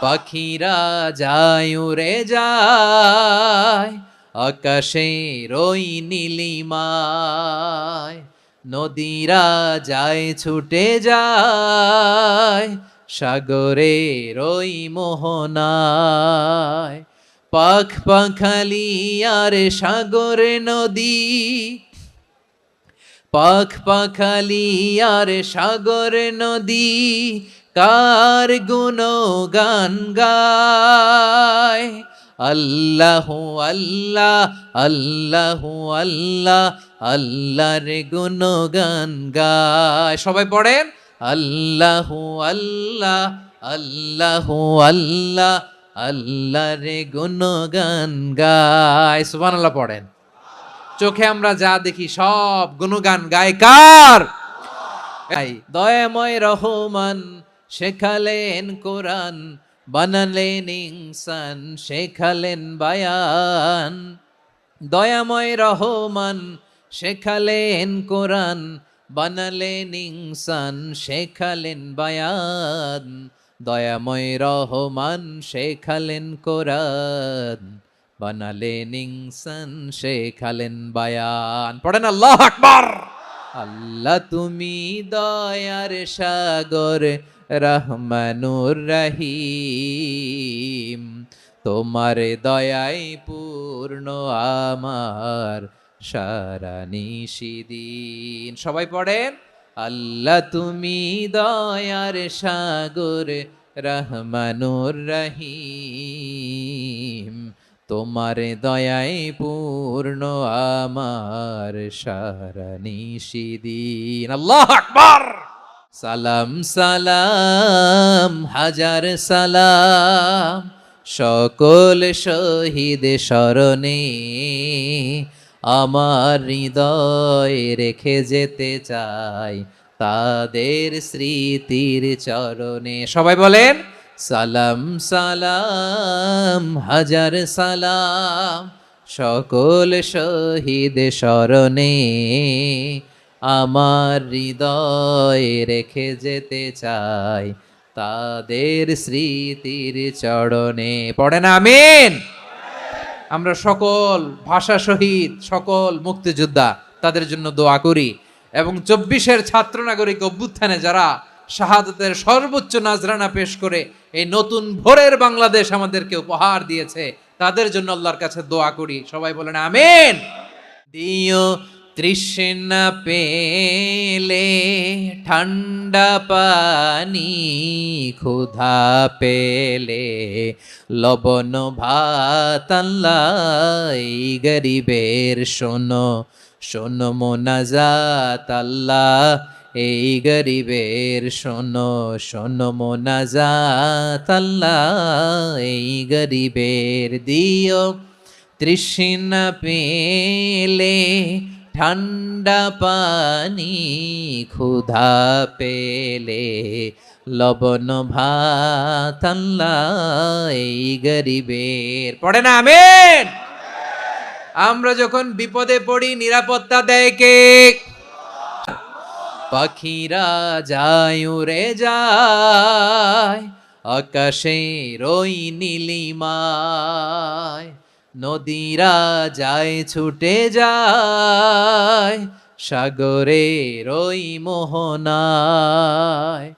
পাখিরা যায় উড়ে যায় আকাশের ওই নীলিমায়, নদীরা যায় ছুটে যায় সাগরের ওই মোহনায়। পাখ পাখালি আর সাগর নদী, পাখ পাখালি আর সাগর নদী কার গুণগান গায়। আল্লাহু আল্লাহ আল্লাহু আল্লাহ আল্লাহর গুণগান গায়। সবাই পড়েন আল্লাহু আল্লাহ আল্লাহু আল্লাহ আল্লাহর গুণগান গায়। সুবহানাল্লাহ পড়েন। চোখে আমরা যা দেখি সব গুণগান গায় কার? দয়াময় রহমান শেখালেন কোরআন, বানালেন ইনসান শেখালেন বায়ান। দয়াময় রহমান শেখালেন কোরআন, বানালেন ইনসান শেখালেন বায়ান। দয়াময় রহমান শেখালেন কোরআন, বানালেন ইনসান শেখালেন বায়ান। পড়েন আল্লাহু আকবার। আল্লাহ তুমি দয়ার সাগর রহমানুর রহিম, তোমার দয়ায় পূর্ণ আমার সারা নিশিদিন। সবাই পড়েন আল্লাহ তুমি দয়ার সাগর রহমানুর রহিম, তোমার দয়ায় পূর্ণ আমার সারা নিশিদিন। আল্লাহু আকবার। সালাম সালাম হাজার সালাম সকল শহীদ স্মরণে, আমার হৃদয় রেখে যেতে চাই তাদের স্মৃতির চরণে। সবাই বলেন সালাম সালাম হাজার সালাম সকল শহীদ স্মরণে, আমার হৃদয় রেখে যেতে চাই তাদের স্মৃতির চরণে। পড়েন আমিন। আমরা সকল ভাষা শহীদ, সকল মুক্তিযোদ্ধা তাদের জন্য দোয়া করি, এবং 24-এর ছাত্র নাগরিক অভ্যুত্থানে যারা শাহাদাতের সর্বোচ্চ নাজরানা পেশ করে এই নতুন ভোরের বাংলাদেশ আমাদেরকে উপহার দিয়েছে, তাদের জন্য আল্লাহর কাছে দোয়া করি। সবাই বলেন আমিন। দিও তৃষ্ণা পেলে ঠান্ডা পানি, ক্ষুধা পেলে লবণ ভাত, আল্লাহ এই গরিবের শোনো শোনো মোনাজাত, আল্লাহ এই গরিবের শোনো শোনো মোনাজাত, আল্লাহ এই গরিবের। দিও তৃষ্ণা পেলে ঠান্ডা পানি, ক্ষুধা পেলে লবণ ভাত, আল্লাহ এই গরিবের। পড়ে না আমিন। আমরা যখন বিপদে পড়ি নিরাপত্তা দেয় কে? পাখিরা যায় উড়ে যায় আকাশের ওই নীলিমায়, নদীরা যায় ছুটে যায় সাগরের ওই মোহনায়।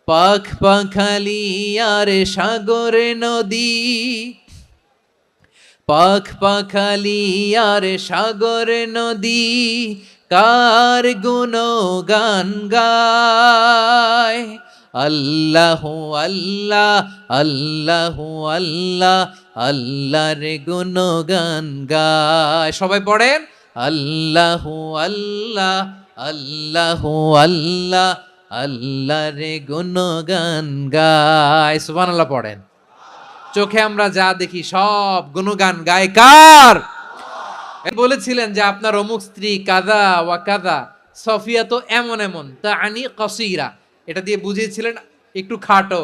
পাখ পাখালি আর সাগর নদী, পাখ পাখালি আর সাগর নদী কার গুণগান গায়। আল্লাহু আল্লাহ আল্লাহু আল্লাহ আল্লাহর গুণগান গায়। সবাই পড়েন আল্লাহু আল্লাহ আল্লাহু আল্লাহ আল্লাহর গুণগান গায়। সুবহানাল্লাহ পড়েন। চোখে আমরা যা দেখি সব গুণগান গায় কার? বলেছিলেন যে আপনার অমুক স্ত্রী কাদা ওয়া কাদা, সফিয়া তো এমন এমন, তা আনি কসিরা, এটা দিয়ে বুঝিয়েছিলেন একটু খাটো,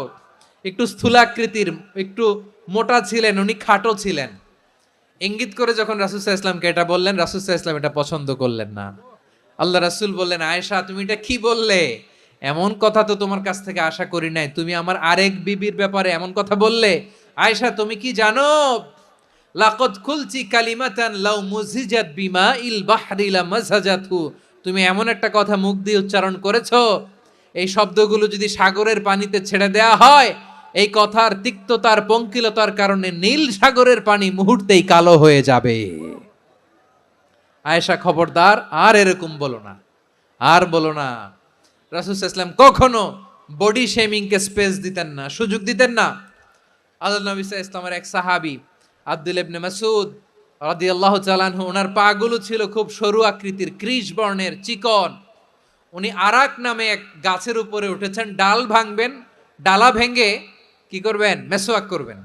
একটু স্থূলাকৃতির, একটু মোটা ছিলেন, উনি খাটো ছিলেন। ইঙ্গিত করে যখন রাসূল সাল্লাল্লাহু আলাইহি ওয়াসাল্লামকে এটা বললেন, রাসূল সাল্লাল্লাহু আলাইহি ওয়াসাল্লাম এটা পছন্দ করলেন না। আল্লাহ রাসূল বললেন, আয়েশা তুমি এটা কি বললে? এমন কথা তো তোমার কাছ থেকে আশা করি নাই, তুমি আমার আরেক বিবির ব্যাপারে এমন কথা বললে। আয়েশা, তুমি কি জানো, লাকদ কুলতি কালিমাতান লাউ মুজিজাত বিমা ইল বাহরি লা মাসাজাতহু, তুমি এমন একটা কথা মুখ দিয়ে উচ্চারণ করেছো, এই শব্দগুলো যদি সাগরের পানিতে ছেড়ে দেয়া হয়, এই কথার তিক্ততার পঙ্কিলতার কারণে নীল সাগরের পানি মুহূর্তেই কালো হয়ে যাবে। আয়েশা, খবরদার, আর এরকম বলো না, আর বলো না। রাসূল সাল্লাল্লাহু আলাইহি ওয়াসাল্লাম কখনো বডি শেমিংকে স্পেস দিতেন না, সুযোগ দিতেন না। আল্লাহ নবী সাল্লাল্লাহু আলাইহি ওয়াসাল্লামের এক সাহাবী আব্দুল্লাহ ইবনে মাসউদ রাদিয়াল্লাহু তাআলা আনহু, ওনার পাগুলো ছিল খুব সরু আকৃতির, কৃষ বর্ণের, চিকন। উনি আরাক নামে এক গাছের উপরে উঠেছেন, ডাল ভাঙবেন, ডালা ভেঙে কি করবেন, মেসওয়াক করবেন।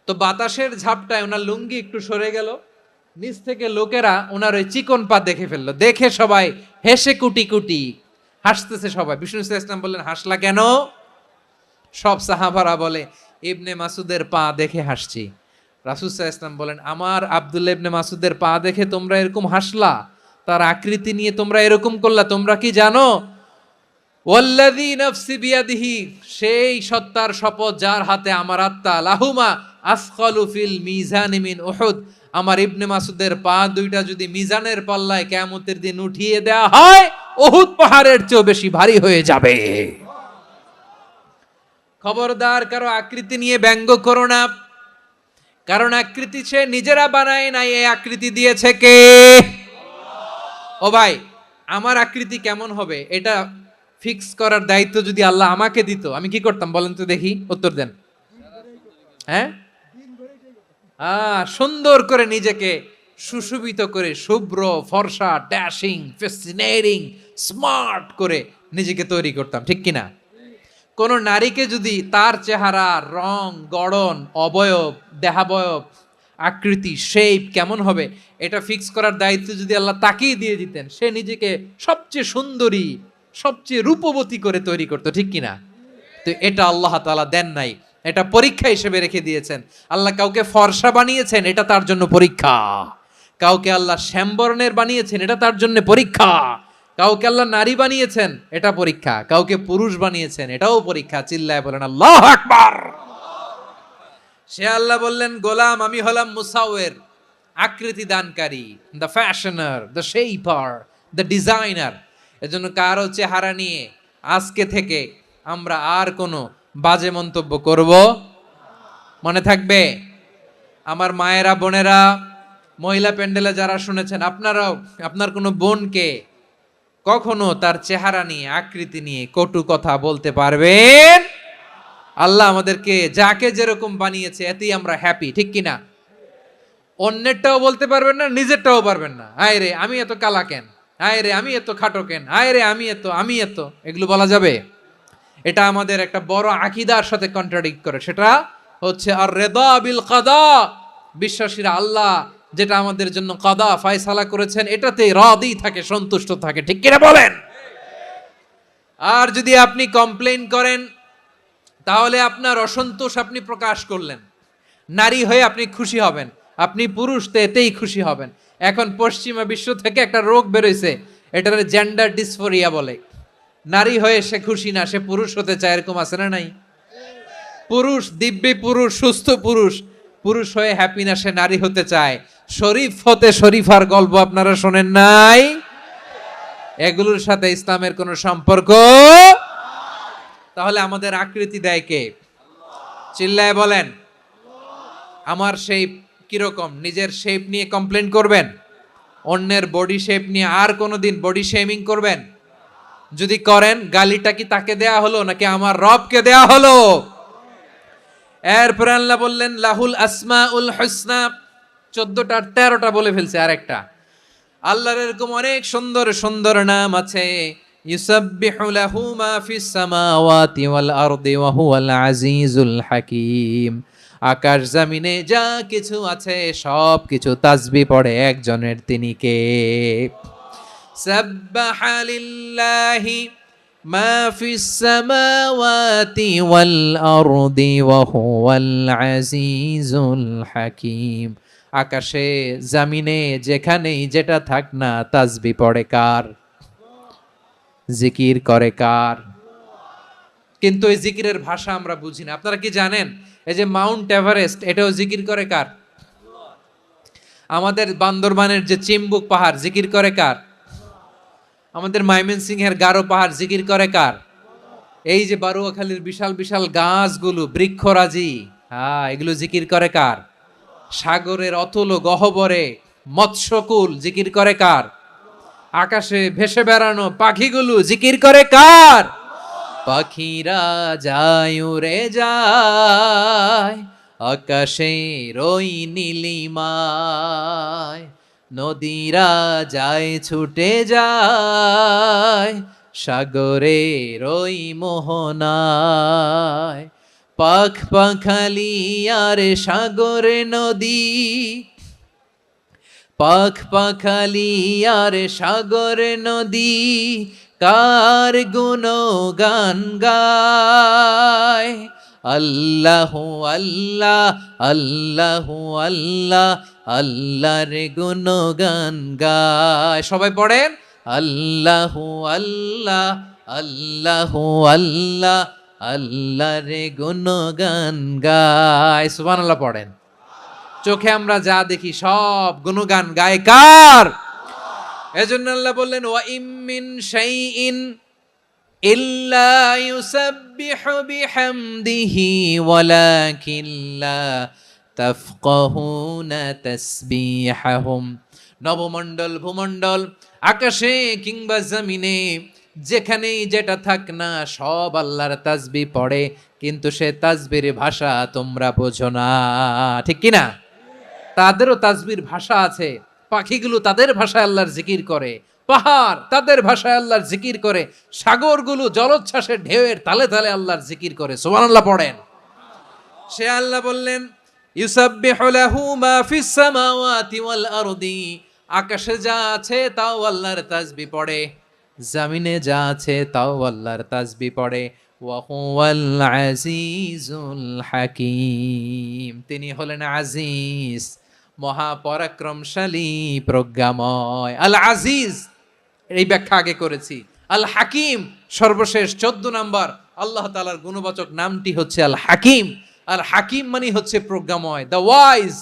তো বাতাসের ঝাপটায় ওনার লুঙ্গি একটু সরে গেল, নিচ থেকে লোকেরা ওনার ওই চিকন পা দেখে ফেললো, দেখে সবাই হেসে কুটি কুটি হাসতেছে সবাই। বিষ্ণু ইসলাম বললেন, হাসলা কেন? সব সাহাবারা বলে, ইবনে মাসুদের পা দেখে হাসছি। রাসূল সাল্লাল্লাহু আলাইহি ওয়াসাল্লাম বলেন, আমার আব্দুল্লাহ ইবনে মাসুদের পা দেখে তোমরা এরকম হাসলা, তার আকৃতি নিয়ে তোমরা এরকম করলা, তোমরা কি জানো, ওয়াল্লাযী নাফসি বিয়াদিহি, সেই সত্তার শপথ যার হাতে আমার আত্মা, লাহুমা আসকালু ফিল মিজানি মিন উহুদ, আমার ইবনে মাসুদের পা দুইটা যদি মিজানের পাল্লায় কিয়ামতের দিন উঠিয়ে দেয়া হয়, উহুদ পাহাড়ের চেয়েও বেশি ভারী হয়ে যাবে। খবরদার, কারো আকৃতি নিয়ে ব্যঙ্গ করো না, কারণ আকৃতি সে নিজেরা বানায় নাই, এই আকৃতি দিয়েছে কে? ও ভাই, আমার আকৃতি কেমন হবে এটা ফিক্স করার দায়িত্ব যদি আল্লাহ আমাকে দিত, আমি কি করতাম বলেন তো দেখি, উত্তর দেন। হ্যাঁ, সুন্দর করে নিজেকে সুশোভিত করে, শুভ্র, ফর্সা, ড্যাশিং, ফ্যাসিনেটিং, স্মার্ট করে নিজেকে তৈরি করতাম, ঠিক কিনা? কোন নারীকে যদি তার চেহারা, রং, গড়ন, অবয়ব, দেহাবয়ব, আকৃতি, শেপ কেমন হবে এটা ফিক্স করার দায়িত্ব যদি আল্লাহ তাকেই দিয়ে দিতেন, সে নিজেকে সবচেয়ে সুন্দরী, সবচেয়ে রূপবতী করে তৈরি করতো, ঠিক কিনা? তো এটা আল্লাহ তাআলা দেন নাই, এটা পরীক্ষা হিসেবে রেখে দিয়েছেন। আল্লাহ কাউকে ফর্সা বানিয়েছেন, এটা তার জন্য পরীক্ষা। কাউকে আল্লাহ শ্যামবর্ণের বানিয়েছেন, এটা তার জন্য পরীক্ষা। কাউকে আল্লাহ নারী বানিয়েছেন, এটা পরীক্ষা। কাউকে পুরুষ বানিয়েছেন, এটাও পরীক্ষা। চিল্লায় বলেন আল্লাহু আকবার। সে আল্লাহ বললেন, গোলাম, আমি হলাম মুসাওয়ির, আকৃতি দানকারী, the fashioner, the shaper, the designer. এজন্য কারো চেহারা নিয়ে আজকে থেকে আমরা আর কোনো বাজে মন্তব্য করব, মনে থাকবে? আমার মায়েরা, বোনেরা, মহিলা প্যান্ডেলে যারা শুনেছেন, আপনারাও আপনার কোনো বোনকে কখনো তার চেহারা নিয়ে, আকৃতি নিয়ে কটু কথা বলতে পারবেন? আল্লাহ আমাদেরকে যাকে যেরকম বানিয়েছে এতেই আমরা হ্যাপি, ঠিক কিনা? অন্যেরটাও বলতে পারবেন না, নিজেরটাও পারবেন না। আয় রে আমি এত কালা কেন, আয় রে আমি এত খাটো কেন, আয় রে আমি এত, এগুলো বলা যাবে? এটা আমাদের একটা বড় আকীদার সাথে কন্ট্রাডিক্ট করে। সেটা হচ্ছে আর রিদা বিল কাদা, বিশ্বাসীরা আল্লাহ যেটা আমাদের জন্য কাদা ফয়সালা করেছেন এটাতে রাদি থাকে, সন্তুষ্ট থাকে, ঠিক কিনা বলেন? আর যদি আপনি কমপ্লেইন করেন তাহলে আপনার অসন্তোষ আপনি প্রকাশ করলেন। নারী হয়ে আপনি খুশি হবেন, আপনি পুরুষ তো এতেই খুশি হবেন। এখন পশ্চিমা বিশ্ব থেকে একটা রোগ বেরোইছে, এটার জেন্ডার ডিসফোরিয়া বলে। নারী হয়ে সে খুশি না, সে পুরুষ হতে চায়, এরকম আছে না নাই? পুরুষ, দিব্যি পুরুষ, সুস্থ পুরুষ, পুরুষ হয়ে হ্যাপি না, সে নারী হতে চায়। শরীফ হতে শরীফার গল্প আপনারা শোনেন নাই? এগুলোর সাথে ইসলামের কোনো সম্পর্ক। তাহলে আমাদের আকৃতি দেয় কে? চিল্লায় বলেন। আমার শেপ কিরকম, নিজের শেপ নিয়ে কমপ্লেন করবেন? অন্যের বডি শেপ নিয়ে আর কোনোদিন বডি শেমিং করবেন? যদি করেন, গালিটা কি তাকে দেয়া হলো নাকি আমার রবকে দেয়া হলো? এরপর আল্লাহ বললেন লাহুল আসমাউল হুসনা, 14টা 13টা বলে ফেলছে, আরেকটা। আল্লাহর এরকম অনেক সুন্দর সুন্দর নাম আছে। ইউসাব্বিহু লাহু মা ফিস সামাওয়াতি ওয়াল আরদি ওয়া হুয়াল আজিজুল হাকীম। আকাশ জমিনে যা কিছু আছে সব কিছু তাসবিহ পড়ে একজনের, তিনি কে? সাব্বাহা লিল্লাহি মা ফিস সামাওয়াতি ওয়াল আরদি ওয়া হুয়াল আজিজুল হাকীম। আকাশে জমিনে যেখানেই যেটা থাক না, তাসবিহ পড়ে কার? জিকির করে কার? কিন্তু এই জিকিরের ভাষা আমরা বুঝি না। আপনারা কি জানেন এই যে মাউন্ট এভারেস্ট, এটাও জিকির করে কার? আমাদের বান্দরবানের যে চিম্বুক পাহাড়, জিকির করে কার? আমাদের ময়মনসিংহের গারো পাহাড়, জিকির করে কার? এই যে বারুয়াখালীর বিশাল বিশাল গাছগুলো, বৃক্ষরাজি, হ্যাঁ, এগুলো জিকির করে কার? সাগরের অতল গহ্বরে মৎস্যকুল জিকির করে কার? আকাশে ভেসে বেড়ানো পাখিগুলো জিকির করে কার? পাখিরা যায় উড়ে যায় আকাশের ওই নীলিমায়, নদীরা যায় ছুটে যায় সাগরের ওই মোহনায়। পাখ পাখালি আর সাগরে নদী, পাখ পাখালি আর সাগর নদী কার গুণগান গায়। আল্লাহ আল্লাহ আল্লাহ আল্লাহ আল্লাহর গুণগান গায়। সবাই পড়েন আল্লাহ আল্লাহ আল্লাহ আল্লাহ আল্লাহর গুণগান গায়। সুবহানাল্লাহ পড়েন। চোখে আমরা যা দেখি সব গুণগান গায় কার? এজন্য আল্লাহ বললেন ওয়া ইম মিন শাইইন ইল্লা ইউসাব্বিহু বিহামদিহি ওয়ালাকিন লা তাফকাহুনা তাসবিহাহুম। নবমণ্ডল ভূমণ্ডল আকাশে কিংবা জমিনে যেখানেই যেটা থাক না সব আল্লাহর তাসবিহ পড়ে, কিন্তু সে তাসবির ভাষা তোমরা বোঝো না, ঠিক কি না? তাদেরও তাসবির ভাষা আছে। পাখিগুলো তাদের ভাষায় আল্লাহর জিকির করে, পাহাড় তাদের ভাষায় আল্লাহর জিকির করে, সাগরগুলো জলোচ্ছ্বাসের ঢেউয়ের তালে তালে আল্লাহর জিকির করে। সুবহানাল্লাহ পড়েন। সে আল্লাহ বললেন ইউসাব্বিহু লাহু মা ফিস সামাওয়াতি ওয়াল আরদি, আকাশে যা আছে তাও আল্লাহর তাসবিহ পড়ে, জমিনে যা আছে তাও আল্লাহর তাসবিহ পড়ে। ওয়া হুয়াল আজিজুল হাকীম, তিনি হলেন আজিজ, মহাপরাক্রমশালী, প্রজ্ঞাময়। আল আজিজ এই ব্যাখ্যা আগে করেছি। আল হাকিম সর্বশেষ 14 নাম্বার আল্লাহ তাআলার গুণবাচক নামটি হচ্ছে আল হাকিম। আল হাকিম মানে হচ্ছে প্রজ্ঞাময়, the wise,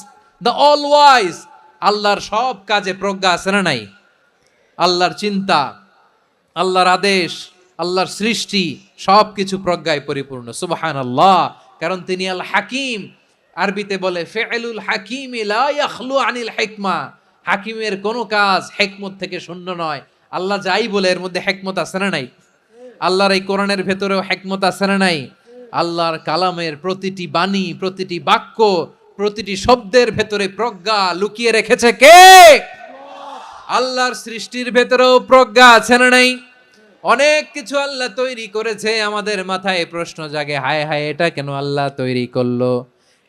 the all wise. আল্লাহর সব কাজে প্রজ্ঞা আছে না নাই? আল্লাহর চিন্তা, আল্লাহর আদেশ, আল্লাহর সৃষ্টি সব কিছু প্রজ্ঞায় পরিপূর্ণ। সুবহানাল্লাহ, কারণ তিনি আল হাকিম। আরবিতে বলে ফিআলুল হাকিম লা ইয়াখলু আনিল হিকমা, হাকিমের কোনো কাজ হিকমত থেকে শূন্য নয়। আল্লাহ যাই বলে এর মধ্যে হিকমত আছে না নাই? আল্লাহর এই কোরআনের ভেতরেও হিকমত আছে না নাই? আল্লাহর কালামের প্রতিটি বাণী, প্রতিটি বাক্য, প্রতিটি শব্দের ভেতরে প্রজ্ঞা লুকিয়ে রেখেছে কে? আল্লাহর সৃষ্টির ভেতরেও প্রজ্ঞা আছে না নাই? অনেক কিছু আল্লাহ তৈরি করেছে, আমাদের মাথায় প্রশ্ন জাগে, হায় হায় এটা কেন আল্লাহ তৈরি করলো?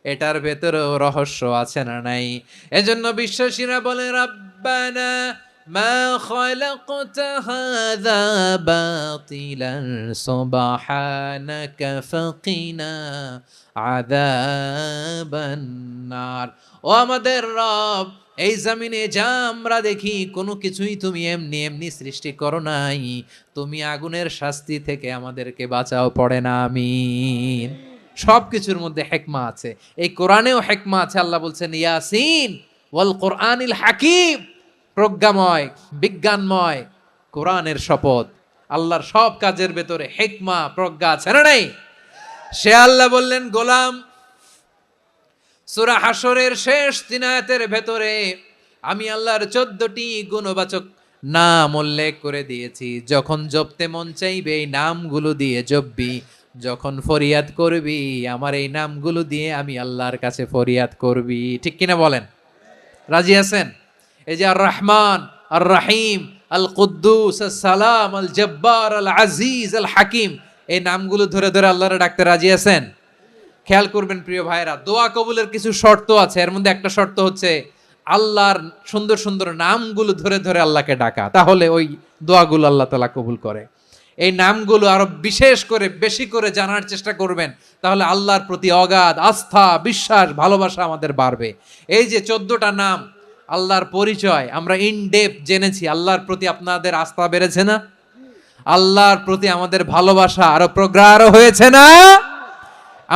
এটার ভেতরেও রহস্য আছে না নাই? এজন্য বিশ্বাসীরা বলে রাব্বানা মা খালাকতা হাযা বাতিলান সুবহানাকা ফাকিনা আযাবান নার। ও আমাদের রব, এই জমিনে যা আমরা দেখি কোনো কিছুই তুমি এমনি এমনি সৃষ্টি করো নাই, তুমি আগুনের শাস্তি থেকে আমাদেরকে বাঁচাও, পড়ে না আমিন। সব কিছুর মধ্যে হিকমা আছে, এই কোরআনেও হিকমা আছে। আল্লাহ বলছেন ইয়াসিন ওয়াল কোরআনিল হাকিম, প্রজ্ঞাময়, বিজ্ঞানময় কোরআনের শপথ। আল্লাহর সব কাজের ভেতরে হিকমা, প্রজ্ঞা আছে না নাই? সে আল্লাহ বললেন গোলাম, সূরা হাশরের শেষ 3 আয়াতের ভেতরে আমি আল্লাহর 14টি গুণবাচক নাম উল্লেখ করে দিয়েছি। যখন জপতে মন চাইবে এই নামগুলো দিয়ে জপবি, যখন ফরিয়াদ করবি আমার এই নামগুলো দিয়ে আমি আল্লাহর কাছে ফরিয়াদ করবি। ঠিক কিনা বলেন? রাজি আছেন? এই যে আর রহমান, আর রাহিম, আল কুদ্দুস, আস সালাম, আল জব্বার, আল আজিজ, আল হাকিম, এই নামগুলো ধরে ধরে আল্লাহরে ডাকতে রাজি আছেন? খেয়াল করবেন প্রিয় ভাইরা, দোয়া কবুলের কিছু শর্ত আছে। এর মধ্যে একটা শর্ত হচ্ছে আল্লাহর সুন্দর সুন্দর নামগুলো ধরে ধরে আল্লাহকে ডাকা, তাহলে ওই দোয়াগুলো আল্লাহ তাআলা কবুল করে। এই নামগুলো আরো বিশেষ করে বেশি করে জানার চেষ্টা করবেন, তাহলে আল্লাহর প্রতি অগাধ আস্থা, বিশ্বাস, ভালোবাসা আমাদের বাড়বে। এই যে 14টা নাম আল্লাহর পরিচয় আমরা ইন ডেপথ জেনেছি, আল্লাহর প্রতি আপনাদের আস্থা বেড়েছে না? আল্লাহর প্রতি আমাদের ভালোবাসা আরো প্রগাঢ় হয়েছে না?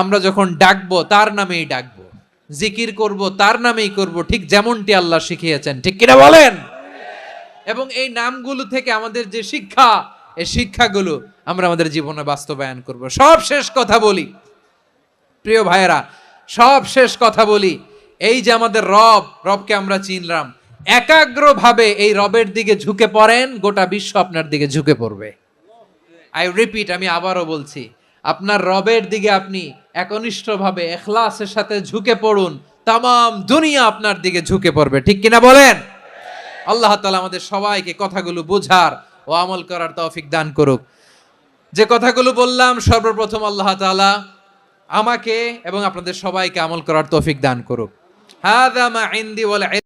আমরা যখন ডাকবো তার নামেই ডাকবো, জিকির করব তার নামেই করব, ঠিক যেমনটি আল্লাহ শিখিয়েছেন, ঠিক কিনা বলেন? এবং এই নামগুলো থেকে আমাদের যে শিক্ষা, এই শিক্ষাগুলো আমরা আমাদের জীবনে বাস্তবায়ন করব। সব শেষ কথা বলি প্রিয় ভাইয়েরা, সব শেষ কথা বলি, এই যে আমাদের রবকে আমরা চিনলাম, একাগ্রভাবে এই রবের দিকে ঝুঁকে পড়েন, গোটা বিশ্ব আপনার দিকে ঝুঁকে পড়বে। আই রিপিট, আমি আবারও বলছি, আপনার রবের দিকে আপনি একনিষ্ঠভাবে ইখলাসের সাথে ঝুঁকে পড়ুন, তামাম দুনিয়া আপনার দিকে ঝুঁকে পড়বে, ঠিক কিনা বলেন? আল্লাহ তাআলা আমাদের সবাইকে কথাগুলো বোঝার ও আমল করার তৌফিক দান করুক। যে কথাগুলো বললাম, সর্বপ্রথম আল্লাহ তাআলা আমাকে এবং আপনাদের সবাইকে আমল করার তৌফিক দান করুক। হাযা মা ইনদি ওয়াল